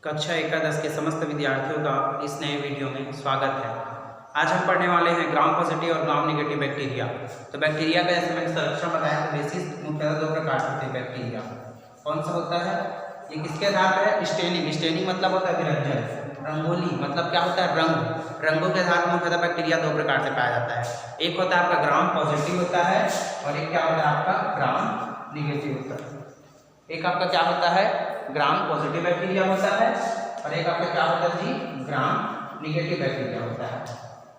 कक्षा एकादश के समस्त विद्यार्थियों का इस नए वीडियो में स्वागत है। आज हम पढ़ने वाले हैं ग्राम पॉजिटिव और ग्राम नेगेटिव बैक्टीरिया। तो बैक्टीरिया का जैसे मैंने संरक्षण बताया तो बेसिस मुख्यतः दो प्रकार के होते हैं बैक्टीरिया। कौन सा होता है? ये किसके आधार पर है? स्टेनिंग। स्टेनिंग मतलब होता है विरंजन। रंगोली मतलब क्या होता है? रंग। रंगों के आधार पर मुख्यतः बैक्टीरिया दो प्रकार से पाया जाता है। एक होता है आपका ग्राम पॉजिटिव होता है और एक क्या होता है आपका ग्राम निगेटिव होता है। एक आपका क्या होता है? ग्राम पॉजिटिव बैक्टीरिया होता है और एक आपका क्या होता है जी? ग्राम निगेटिव बैक्टीरिया होता है।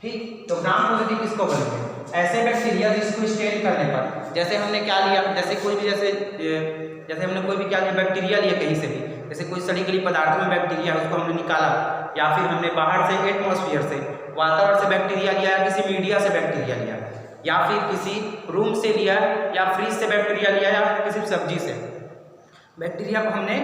ठीक, तो ग्राम पॉजिटिव किसको बोलते हैं? ऐसे बैक्टीरिया जिसको स्टेन करने पर, जैसे हमने क्या लिया, जैसे कोई भी जैसे हमने कोई भी क्या लिया, बैक्टीरिया लिया कहीं से भी, जैसे कोई सड़ी गली पदार्थ में बैक्टीरिया है उसको हमने निकाला, या फिर हमने बाहर से एटमॉस्फेयर से, वातावरण से बैक्टीरिया लिया, या किसी मीडिया से बैक्टीरिया लिया, या फिर किसी रूम से लिया, या फ्रिज से बैक्टीरिया लिया, या किसी सब्जी से बैक्टीरिया को हमने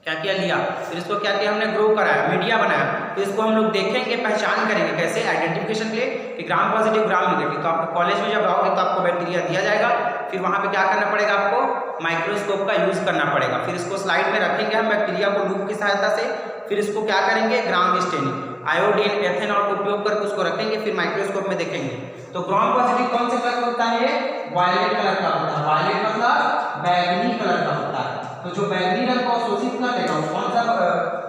क्या किया लिया, फिर इसको क्या किया हमने ग्रो कराया, मीडिया बनाया। तो इसको हम लोग देखेंगे, पहचान करेंगे कैसे, आइडेंटिफिकेशन के लिए कि ग्राम पॉजिटिव ग्राम निगेटिव। तो आपको कॉलेज में जब आओगे तो आपको बैक्टीरिया दिया जाएगा, फिर वहाँ पे क्या करना पड़ेगा, आपको माइक्रोस्कोप का यूज करना पड़ेगा। फिर इसको स्लाइड में रखेंगे हम बैक्टीरिया को लूप की सहायता से, फिर इसको क्या करेंगे, ग्राम स्टेनिंग, आयोडीन एथेनॉल का उपयोग करके उसको रखेंगे, फिर माइक्रोस्कोप में देखेंगे। तो ग्राम पॉजिटिव कौन से कलर का होता है? वायलेट कलर का होता है। वायलेट मतलब बैगनी कलर का होता है। तो जो बैगनी रंग को अवशोषित कर लेगा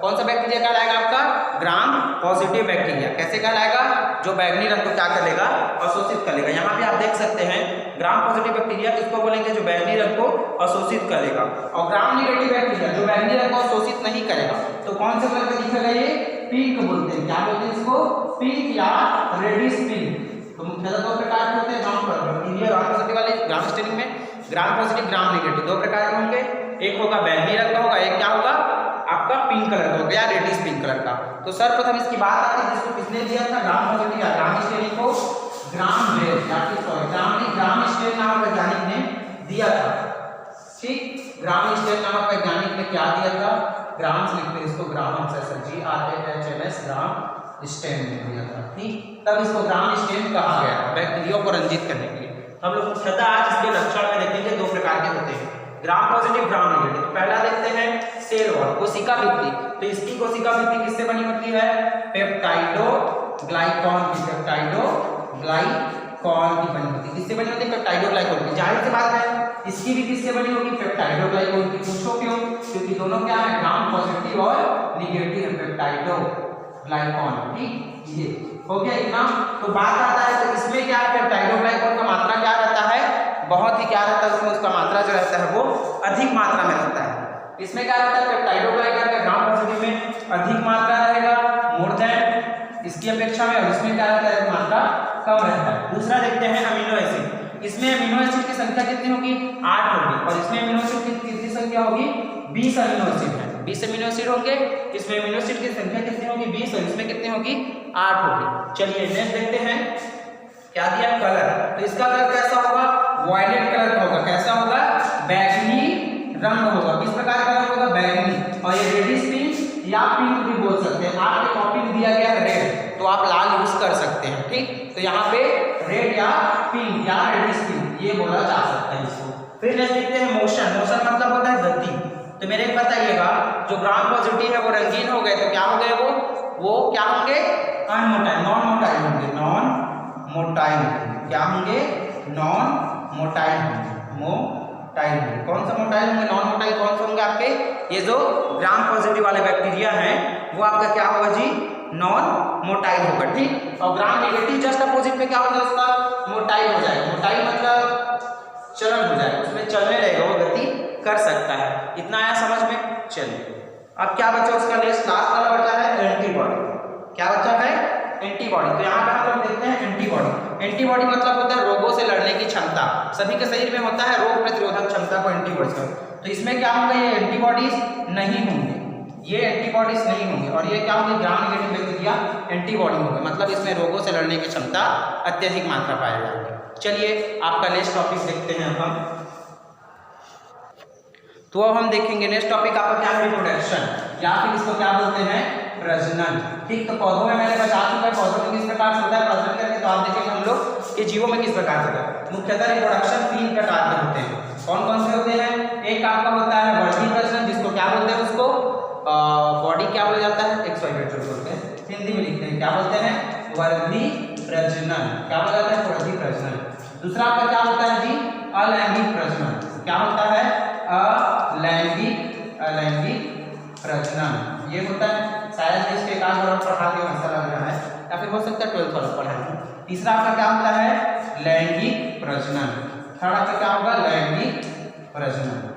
कौन सा बैक्टीरिया कहलाएगा? आपका ग्राम पॉजिटिव बैक्टीरिया। कैसे कहलाएगा? जो बैगनी रंग को क्या कर लेगा, अवशोषित कर लेगा। यहाँ पे आप देख सकते हैं ग्राम पॉजिटिव बैक्टीरिया किसको बोलेंगे? जो बैगनी रंग को अवशोषित करेगा। और ग्राम निगेटिव बैक्टीरिया जो बैगनी रंग को अवशोषित नहीं करेगा। तो कौन से कलर का दिखेगा? ये पिंक बोलते हैं। क्या बोलते हैं इसको? पिंक या रेडिश पिंक। तो मुख्यतः दो प्रकार के होते हैं ग्राम बैक्टीरिया ग्राम पॉजिटिव वाले ग्राम स्टेनिंग में। ग्राम पॉजिटिव ग्राम निगेटिव दो प्रकार के होंगे, एक होगा बैगनी रंग का होगा, एक क्या होगा आपका पिंक कलर का होगा या रेडिश पिंक कलर का। तो सर्वप्रथम इसकी बात आती है जिसको किसने दिया था ग्राम पॉजिटिव या ग्राम स्टेनिंग को? ग्राम बेल या फिर ग्राम स्टेन नामक वैज्ञानिक ने दिया था। ठीक, ग्राम स्टेन नामक वैज्ञानिक ने क्या दिया था? ग्राम से लिखते इसको ग्राम सर GRAHMS ग्राम स्टेन ने दिया था। ठीक, तब इसको ग्राम स्टेन कहा गया बैक्टीरिया को रंजित करने के लिए। हम लोग मुख्यतः आज इसके लक्षण में देखेंगे, दो प्रकार के होते हैं ग्राम पॉजिटिव ग्राम निगेटिव। तो पहला देखते हैं सेल वॉल, कोशिका भित्ति। तो इसकी कोशिका भित्ति किससे बनी होती है? पेप्टाइडो ग्लाइकॉन की। पेप्टाइडो ग्लाइकॉन की बनी होती है। किससे बनी होती है? पेप्टाइडो ग्लाइकॉन की। जाहिर सी बात है इसकी भी किससे बनी होगी? पेप्टाइडो ग्लाइकॉन की। पूछो क्यों? क्योंकि दोनों क्या है? ग्राम पॉजिटिव और निगेटिव है, पेप्टाइडो ग्लाइकॉन। ठीक, ये हो गया इतना। तो बात आता है तो इसमें क्या है? पेप्टाइडो ग्लाइकॉन का मात्रा क्या रहता है? बहुत ही क्या रहता है उसमें, उसका मात्रा जो रहता है वो अधिक मात्रा में रहता है। इसमें क्या रहता है? पेप्टाइडो ग्लाइकॉन का ग्राम पॉजिटिव में अधिक मात्रा रहेगा मोर देन इसकी अपेक्षा में, और इसमें क्या रहता है? मात्रा कम रहता है। दूसरा देखते हैं अमीनो एसिड। इसमें अमीनो एसिड की संख्या कितनी होगी? 8 होगी। और इसमें अमीनो एसिड की कितनी संख्या होगी? 20 अमीनो एसिड है। 20 अमीनो एसिड होंगे। इसमें अमीनो एसिड की संख्या कितनी होगी? 20, और इसमें कितनी होगी? 8 होगी। चलिए नेक्स्ट देखते हैं क्या दिया? कलर। तो इसका कलर कैसा होगा? वायलेट कलर का होगा। कैसा होगा? बैगनी रंग होगा। किस प्रकार का कलर होगा? बैगनी। और ये रेडिश पिंक या पिंक भी बोल सकते हैं। आपके कॉपी में दिया गया है रेड, तो आप लाल यूज कर सकते हैं। ठीक, तो यहाँ पे रेड या पिंक या रेडिश पिंक ये बोला जा सकता है इसको। फिर नेक्स्ट देखते हैं मोशन। मोशन मतलब होता है गति। तो मेरे को बताइएगा जो ग्राम पॉजिटिव है वो रंगीन हो गए, तो क्या हो गए? वो क्या होंगे? अनमोटाइल, नॉन मोटाइल होंगे। नॉन मोटाइल क्या होंगे? नॉन मोटाइल होंगे। मोटाइल होंगे। कौन सा मोटाइल होंगे? Non motile. कौन से होंगे आपके? ये जो ग्राम पॉजिटिव वाले बैक्टीरिया हैं वो आपका क्या होगा जी? नॉन मोटाइल होगा। ठीक, और ग्राम नेगेटिव जस्ट अपोजिट में क्या होगा? उसका मोटाइल हो जाएगा। मोटाइल मतलब चलन हो जाएगा, उसमें चलने रहेगा, वो गति कर सकता है। इतना आया समझ में? चलिए अब क्या बचा? उसका नेक्स्ट लास्ट वाला बचा है एंटीबॉडी। क्या बचा है? एंटीबॉडी। तो यहाँ पे हम लोग देखते हैं एंटीबॉडी। एंटीबॉडी मतलब होता है रोगों से लड़ने की क्षमता। सभी के शरीर में होता है रोग प्रतिरोधक क्षमता को एंटीबॉडीज का। तो इसमें क्या होंगे? ये एंटीबॉडीज नहीं होंगे, ये एंटीबॉडीज नहीं होंगे। और ये क्या होंगे? ग्राम नेगेटिव बैक्टीरिया एंटीबॉडी होंगे, मतलब इसमें रोगों से लड़ने की क्षमता अत्यधिक मात्रा पाई जाएगी। चलिए आपका नेक्स्ट टॉपिक देखते हैं हम। तो अब हम देखेंगे नेक्स्ट टॉपिक आपका क्या है? रिप्रोडक्शन, या फिर इसको क्या बोलते हैं? प्रजनन। ठीक, तो पौधों में मैंने बता चुका है पौधों में किस प्रकार से होता है प्रजनन करके। तो आप देखेंगे हम लोग कि जीवों में किस प्रकार से होता है। मुख्यतः रिप्रोडक्शन 3 प्रकार के होते हैं। कौन कौन से होते हैं? एक आपका होता है वर्धी प्रजनन, जिसको क्या बोलते हैं उसको, बॉडी क्या बोला जाता है, XYZ बोलते हैं, हिंदी में लिखते हैं क्या बोलते हैं, वर्धी प्रजनन। क्या बोला जाता है, वर्धी प्रजनन। दूसरा आपका क्या होता है जी, अलैंगिक प्रजनन। क्या होता है, अलैंगिक प्रजनन ये होता है। शायद इसके एक आध बार पढ़ा दिया ऐसा लग रहा है, या फिर हो सकता है 12th वाला पढ़ा है। तीसरा आपका क्या होता है, लैंगिक प्रजनन। थर्ड आपका क्या होगा, लैंगिक प्रजनन।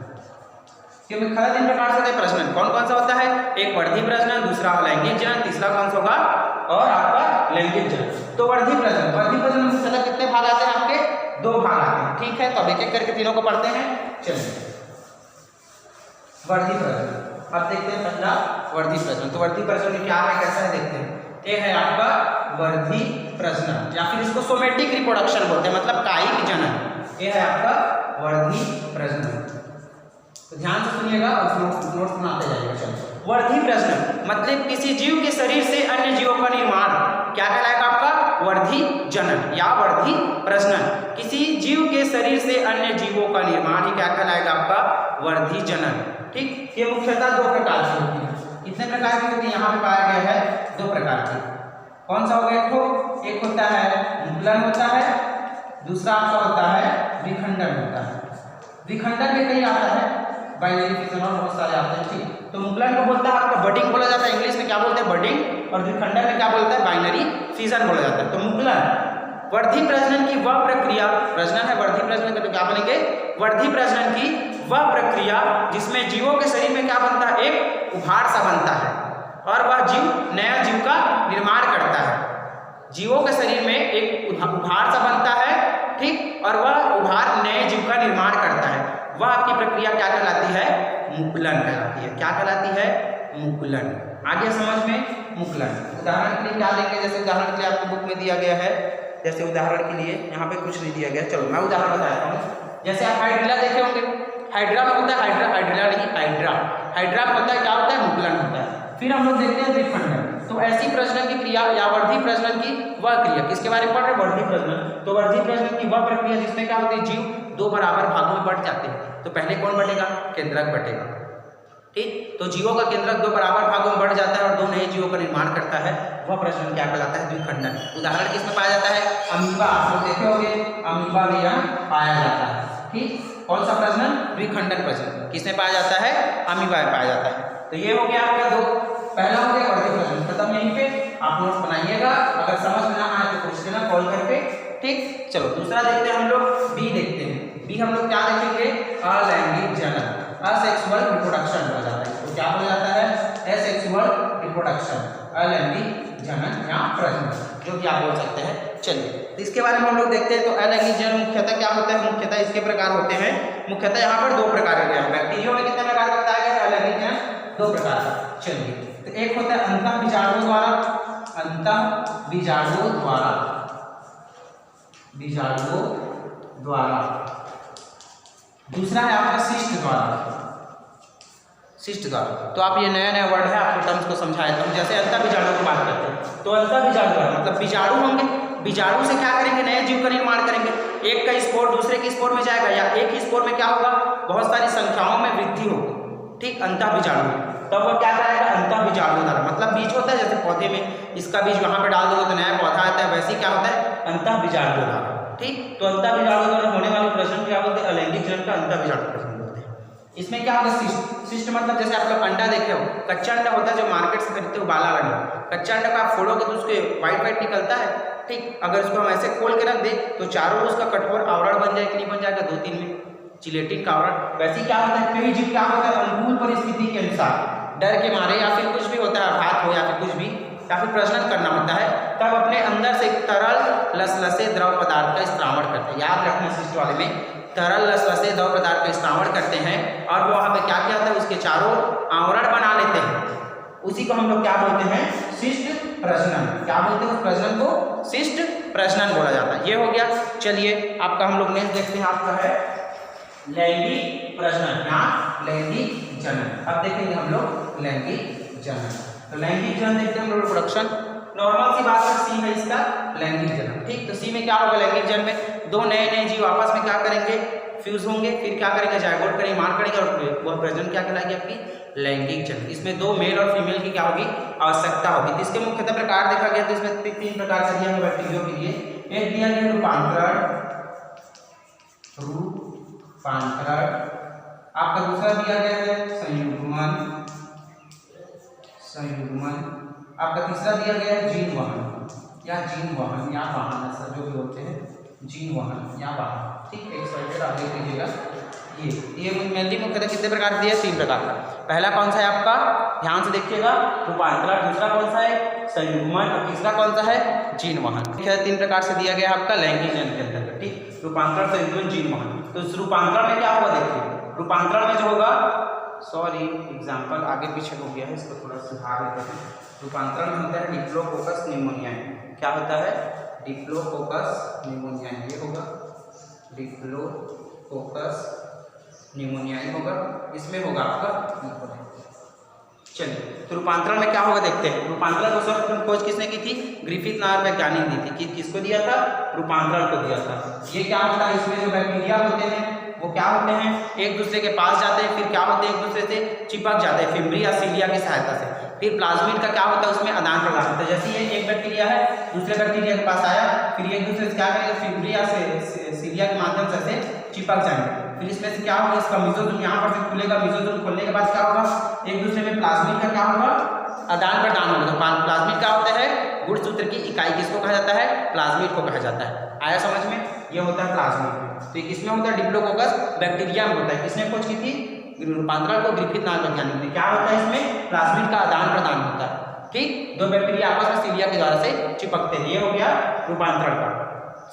क्योंकि खरा 3 प्रकार से होता है प्रजनन। कौन कौन सा होता है, एक वर्धी प्रजनन, दूसरा लैंगिक जनन, तीसरा कौन सा होगा, और आपका लैंगिक जनन। तो वर्धी प्रजनन मुख्यतः कितने भाग आते हैं आपके, 2 भाग आते हैं। ठीक है, तो अब एक एक करके तीनों को पढ़ते हैं। चलिए वर्धी प्रजनन, अब देखते हैं पहला वर्धी प्रजनन। तो वर्धी प्रजनन क्या है, कैसा है, देखते हैं। ये है आपका वर्धी प्रजनन, या फिर इसको सोमेटिक रिप्रोडक्शन बोलते हैं, मतलब कायिक जनन। ये है आपका वर्धी प्रजनन। तो ध्यान से सुनिएगा और नोट्स बनाते जाइएगा। चलिए, वर्धी प्रजनन मतलब किसी जीव के शरीर से अन्य जीवों का निर्माण क्या कहलाएगा आपका, वर्धी जनन या वर्धी प्रजनन। किसी जीव के शरीर से अन्य जीवों का निर्माण ही क्या कहलाएगा आपका, वर्धी जनन। ठीक, ये मुख्यतः 2 प्रकार की होती है। कितने प्रकार की होती है, यहाँ पे पाया गया है 2 प्रकार की। कौन सा हो गया, एक होता है मुकुलन होता है, दूसरा आपका होता है विखंडन होता है। विखंडन में कहीं आता है, बाइनरी फिजन और बहुत सारे आते हैं। ठीक, तो मुकुलन को बोलता है आपका बडिंग बोला जाता है, इंग्लिश में क्या बोलते हैं, बडिंग, और विखंडन में क्या बोलता है, बाइनरी फिजन बोला जाता है। तो मुकुलन वर्धी प्रजनन की वह प्रक्रिया, प्रजनन है वर्धी प्रजनन का, तो क्या बोलेंगे, वर्धी प्रजनन की वह प्रक्रिया जिसमें जीवों के शरीर में क्या बनता है, एक उभार सा बनता है, और वह जीव नया जीव का निर्माण करता है। जीवों के शरीर में एक उभार सा बनता है, ठीक, और वह उभार नए जीव का निर्माण करता है। वह आपकी प्रक्रिया क्या कहलाती है, मुकुलन कहलाती है। क्या कहलाती है, मुकुलन। आगे समझ में, मुकुलन उदाहरण के लिए क्या लेंगे, जैसे उदाहरण के लिए आपको बुक में दिया गया है, जैसे उदाहरण के लिए यहाँ पे कुछ नहीं दिया गया, चलो मैं उदाहरण बताता हूँ। जैसे आप हाइड्रिला देखे होंगे, हाइड्रा में होता है, हाइड्रिला नहीं, हाइड्रा में होता है, क्या होता है, मुकुलन होता है। फिर हम लोग देखते हैं विखंडन। तो ऐसी प्रजनन की क्रिया या वर्धी प्रजनन की वह क्रिया, किसके बारे में पढ़ रहे हैं, वर्धी प्रजनन। तो वर्धी प्रजनन की वह प्रक्रिया जिसमें क्या होती है, जीव 2 बराबर भागों में बढ़ जाते हैं। तो पहले कौन बढ़ेगा, केंद्रक बढ़ेगा। ठीक, तो जीवों का केंद्रक 2 बराबर भागों में बढ़ जाता है और 2 नए जीवों का निर्माण करता है। वह प्रजनन क्या कहलाता है, द्विखंडन। उदाहरण किसमें पाया जाता है, अमीबा। आप लोग देखे होंगे, अमीबा में यह पाया जाता है। ठीक, कौन सा प्रजनन, द्विखंडन प्रजनन। किसमें पाया जाता है, अमीबा में पाया जाता है। तो ये हो गया आपका 2, पहला हो गया वर्धी प्रजनन, खत्म यहीं पे। आप नोट्स बनाइएगा, अगर समझ में ना आए तो पूछ लेना कॉल करके। ठीक, चलो दूसरा देखते हैं हम लोग, बी देखते हैं। बी हम लोग क्या देखेंगे, अलैंगिक जनन, असेक्सुअल रिप्रोडक्शन बोला जाता है। तो क्या बोला जाता है, असेक्सुअल रिप्रोडक्शन, अलैंगिक जनन या प्रजनन, जो कि आप बोल सकते हैं। चलिए, तो इसके बारे में हम लोग देखते हैं। तो अलैंगिक जनन मुख्यतः क्या होता है, मुख्यतः इसके प्रकार होते हैं। मुख्यतः यहाँ पर 2 प्रकार के हैं। बैक्टीरिया में कितने प्रकार का बताया गया है, अलैंगिक जनन 2 प्रकार का। चलिए, तो एक होता है अंतःबीजाणुओं द्वारा, अंतःबीजाणुओं द्वारा। दूसरा है आपका शिष्ट द्वारा। तो आप ये नया वर्ड है, आपको टर्म्स को समझाया था। जैसे अंतःबीजाणुओं की बात करते हैं, तो अंतःबीजाणु मतलब बीजाणु होंगे, बीजाणु से क्या करेंगे, नए जीव का निर्माण करेंगे। एक का स्पोर दूसरे के स्पोर में जाएगा, या एक ही स्पोर में क्या होगा, बहुत सारी संख्याओं में वृद्धि होगी। ठीक, अंतःबीजाणु, तब वो क्या कराएगा, अंतःबीजाणु द्वारा। मतलब बीज होता है, जैसे पौधे में इसका बीज वहां पे डाल दोगे तो नया पौधा आता है, वैसे क्या होता है, अंतःबीजाणु द्वारा। ठीक, तो अंतःबीजाणु द्वारा होने वाले प्रजनन क्या बोलते हैं, अलैंगिक जनन का अंतःबीजाणु प्रजनन बोलते हैं। इसमें क्या होगा, शिष्ट मतलब जैसे आप लोग अंडा देखे हो, कच्चा अंडा होता है जो मार्केट से खरीदते हो, बाला वाला। कच्चा अंडा को आप फोड़ोगे तो उसके व्हाइट निकलता है। ठीक, अगर उसको हम ऐसे खोल के रख दे तो चारों उसका कठोर आवरण बन जाए कि नहीं बन जाएगा, 2-3 में जिलेटिन का आवरण। वैसे क्या होता है, कोई जीव क्या होता है, अनुकूल परिस्थिति के अनुसार, डर के मारे या फिर कुछ भी होता है, आघात हो या फिर कुछ भी, या फिर प्रजनन करना होता है, तब अपने अंदर से तरल लसलसे द्रव पदार्थ का स्त्रावण करते हैं। याद रखना, शिष्ट वाले में तरल लसलसे द्रव पदार्थ का स्त्रावण करते हैं, और वो वहाँ पे क्या किया जाता है, उसके चारों आवरण बना लेते हैं। उसी को हम लोग क्या बोलते हैं, शिष्ट प्रजनन। क्या बोलते हैं उस प्रजनन को, शिष्ट प्रजनन बोला जाता है। ये हो गया। चलिए, आपका हम लोग नेक्स्ट देखते हैं, आपका है लैंगिक प्रजनन या लैंगिक जनन। अब देखेंगे हम लोग लैंगिक जनन। तो लैंगिक जनन देखते हैं हम लोग, रिप्रोडक्शन नॉर्मल सी बात है, सी है इसका लैंगिक जन्म। ठीक, तो सी में क्या होगा, लैंगिक जन्म में दो नए जीव आपस में क्या करेंगे, फ्यूज होंगे, फिर क्या करेंगे, जायगोट करेंगे, मार करेंगे, और वह प्रजनन क्या कहलाएगी आपकी लैंगिक जन्म। इसमें दो मेल और फीमेल की क्या होगी, आवश्यकता होगी। तो इसके मुख्यतः प्रकार देखा गया तो इसमें 3 प्रकार का दिया गया बैक्टीरिया के लिए। एक दिया गया रूपांतरण, आपका दूसरा दिया गया है संयुग्मन, आपका तीसरा दिया गया है जीन वहन या वाहन, ऐसा जो भी होते हैं, जीन वहन या वाहन। ठीक, एक स्लाइड आप देख लीजिएगा। ये मेनली मुख्यतः कितने प्रकार दिए, 3 प्रकार का। पहला कौन सा है आपका, ध्यान से देखिएगा, रूपांतरण, दूसरा कौन सा है संयुग्मन, और तीसरा कौन सा है जीन वहन। 3 प्रकार से दिया गया आपका लैंगिक जन्म के अंतर्गत। ठीक, रूपांतरण, संयुग्मन, जीन वहन। तो इस रूपांतरण में क्या होगा, देखिए रूपांतरण में जो होगा, सॉरी एग्जाम्पल आगे पीछे हो गया है, इसको थोड़ा सुधार देते हैं। रूपांतरण में होता है डिप्लोकोकस निमोनियाई। क्या होता है, डिप्लोकोकस निमोनियाई, ये होगा डिप्लोकोकस निमोनियाई होगा, इसमें होगा आपका। चलिए, तो रूपांतरण में क्या होगा देखते हैं। रूपांतरण को सर्वप्रथम खोज किसने की थी, ग्रिफिथ नामक वैज्ञानिक दी थी। किसको दिया था, रूपांतरण को दिया था। ये क्या होता है, इसमें जो बैक्टीरिया होते हैं वो क्या होते हैं, एक दूसरे के पास जाते हैं, फिर क्या होते हैं, एक दूसरे से चिपक जाते हैं फिब्री या सीलिया की सहायता से। फिर प्लाज्मिड का क्या होता है, उसमें आदान प्रदान होता है। जैसे ये एक बैक्टीरिया है दूसरे बैक्टीरिया के पास आया, फिर एक दूसरे से क्या करेंगे, फिब्री या सीलिया के माध्यम से चिपक जाएंगे। फिर इसमें से क्या होगा, इसका मिजोजोम यहाँ पर से खुलेगा, मिजोजोम खोलने के बाद क्या होगा, एक दूसरे में प्लाज्मिड का क्या होगा, आदान प्रदान होगा। तो प्लाज्मिड क्या होता है, गुणसूत्र की इकाई, किसको कहा जाता है, प्लाज्मिड को कहा जाता है। आया समझ में, ये होता है प्लाज्मिड। तो किसमें होता है, डिप्लोकोकस बैक्टीरिया में होता है। किसने खोज की थी, रूपांतरण को ग्रिफिथ नामक वैज्ञानिक ने। क्या होता है, इसमें प्लाज्मिड का आदान प्रदान होता है। ठीक, दो बैक्टीरिया आपस में सीलिया के द्वारा से चिपकते हैं, ये हो गया रूपांतरण का।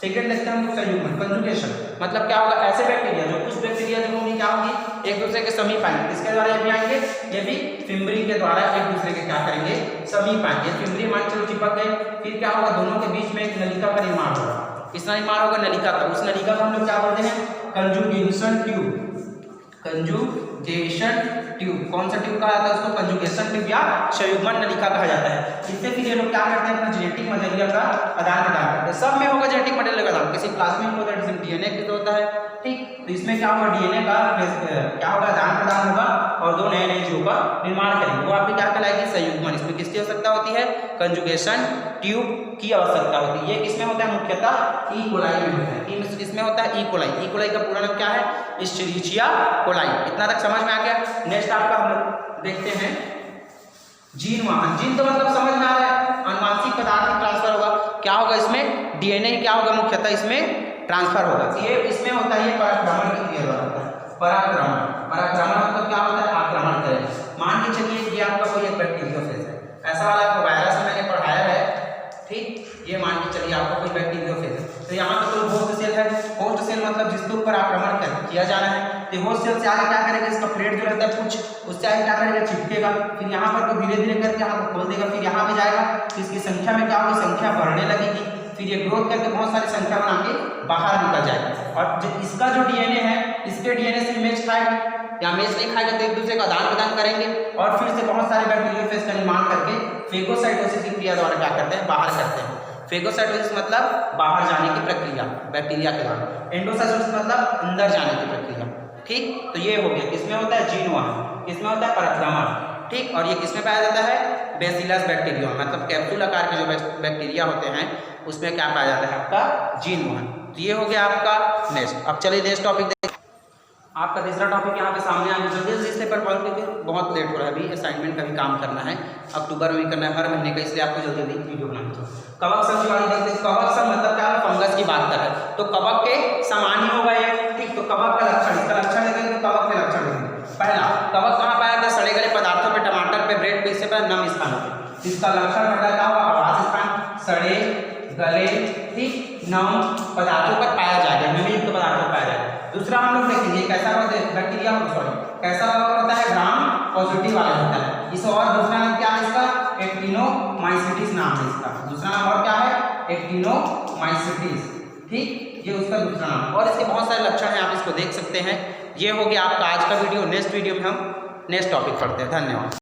सेकंड देखते हैं हम संयुग्मन, कंजुगेशन। मतलब क्या होगा, ऐसे बैक्टीरिया जो कुछ बैक्टीरिया जो होंगी क्या होगी, एक दूसरे के समीप आएंगे। किसके द्वारा ये भी आएंगे, ये भी फिम्बरी के द्वारा एक दूसरे के क्या करेंगे, समीप आएंगे। फिम्बरी मान चलो चिपक गए, फिर क्या होगा, दोनों के बीच में एक नलिका का निर्माण होगा। किसका निर्माण होगा, नलिका का। उस नलिका को हम लोग क्या बोलते हैं, कंजुगेशन ट्यूब। कंजुगेशन ट्यूब, कौन सा ट्यूब कहा जाता है उसको, कंजुगेशन ट्यूब या संयुग्मन नलिका कहा जाता है। इससे फिर ये लोग क्या करते हैं, अपना जेनेटिक मटेरियल का आदान प्रदान करते हैं। सब में होगा जेनेटिक मटेरियल का आदान, किसी प्लाज्मिड को होता है, डीएनए के होता है। ठीक, तो इसमें क्या होगा, डीएनए का क्या होगा, आदान प्रदान होगा, और दो नए जीवों का निर्माण करेंगे। वो आपकी क्या कहलाएगी, संयुग्मन। इसमें किसकी आवश्यकता होती है, कंजुगेशन ट्यूब की आवश्यकता होती है। ये किसमें होता है, मुख्यतः ई कोलाई में होता है। किसमें होता है, ई कोलाई। ई कोलाई का पूरा नाम क्या है, एस्चेरिचिया कोलाई। इतना तक समझ में आ गया। नेक्स्ट आपका हम लोग देखते हैं जीन वहन। जीन तो मतलब समझ में आ रहा है, अनुवांशिक पदार्थ ट्रांसफर होगा। क्या होगा इसमें, डीएनए क्या होगा, मुख्यतः इसमें ट्रांसफर होगा। ये इसमें होता है, ये पराक्रमण की क्रिया द्वारा होता है। पराक्रमण मतलब क्या होता है, आक्रमण करें। मान के चलिए ये आपका कोई एक बैक्टीरियोफेज है, ऐसा वाला आपको वायरस में मैंने पढ़ाया है। ठीक, ये मान के चलिए आपको कोई बैक्टीरियोफेज है, तो यहाँ पे कोई होस्ट सेल है। होस्ट सेल मतलब जिसके ऊपर आक्रमण किया जाना है। तो होस्ट सेल से आगे क्या करेगा, इसका प्लेट जो रहता है कुछ, उससे आगे क्या करेगा, चिपकेगा। फिर यहाँ पर तो धीरे धीरे करके यहाँ को खोल देगा, फिर यहाँ पे जाएगा, फिर इसकी संख्या में क्या होगी, संख्या बढ़ने लगेगी। फिर ये ग्रोथ करके बहुत सारी संख्या बना के बाहर निकल जाएगा। और इसका जो डीएनए है, इसके डीएनए से मैच खाएगा या मैच नहीं खाएगा, तो एक दूसरे का आदान प्रदान करेंगे, और फिर से बहुत सारे बैक्टीरियोफेज का निर्माण करके फेगोसाइटोसिस की क्रिया द्वारा क्या करते हैं, बाहर करते हैं। फेगोसाइटोसिस मतलब बाहर जाने की प्रक्रिया बैक्टीरिया के द्वारा। एंडोसाइटोसिस मतलब अंदर जाने की प्रक्रिया। ठीक, तो ये हो गया, किसमें होता है, जीन वहन। किसमें होता है, पराक्रमण। ठीक, और ये किसमें पाया जाता है, बेसिलस बैक्टीरियम, मतलब कैप्सूल आकार के जो बैक्टीरिया होते हैं उसमें क्या पाया जाता है, आपका जीन वहन। तो ये हो गया आपका नेक्स्ट। अब चलिए नेक्स्ट टॉपिक देखिए। आपका तीसरा टॉपिक यहाँ पे सामने आ गया। जल्दी से पर पढ़ क्योंकि बहुत लेट हो रहा है, अभी असाइनमेंट का भी काम करना है, अक्टूबर में भी करना है, हर महीने का, इसलिए आपको जल्दी जल्दी वीडियो बनानी चाहिए। कवक सम की बात देखते हैं। कवक सम मतलब क्या है, फंगस की बात कर रहे हैं, तो कवक के समान ही होगा ये। ठीक, तो कवक का लक्षण, इसका लक्षण देखेंगे, कवक के लक्षण देखेंगे। पहला, कवक कहाँ पाया जाता है, सड़े गले पदार्थों पे, टमाटर पे, ब्रेड पे, इससे पर नम स्थानों पे। इसका लक्षण पहला क्या होगा, आवास स्थान, सड़े गले, ठीक, नम पदार्थों पर पाया जाएगा, नमीयुक्त पदार्थों पर पाया जाएगा। दूसरा हम लोग देखेंगे कैसा बैक्टीरिया, सॉरी कैसा होता है, ग्राम पॉजिटिव वाला होता है। इस और दूसरा नाम क्या है इसका, एक्टिनोमाइसिटिस नाम है इसका। दूसरा नाम और क्या है, एक्टिनोमाइसिटिस। ठीक, ये उसका दूसरा नाम, और इसके बहुत सारे लक्षण हैं, आप इसको देख सकते हैं। ये हो गया आपका आज का वीडियो। नेक्स्ट वीडियो में हम नेक्स्ट टॉपिक पढ़ते हैं। धन्यवाद।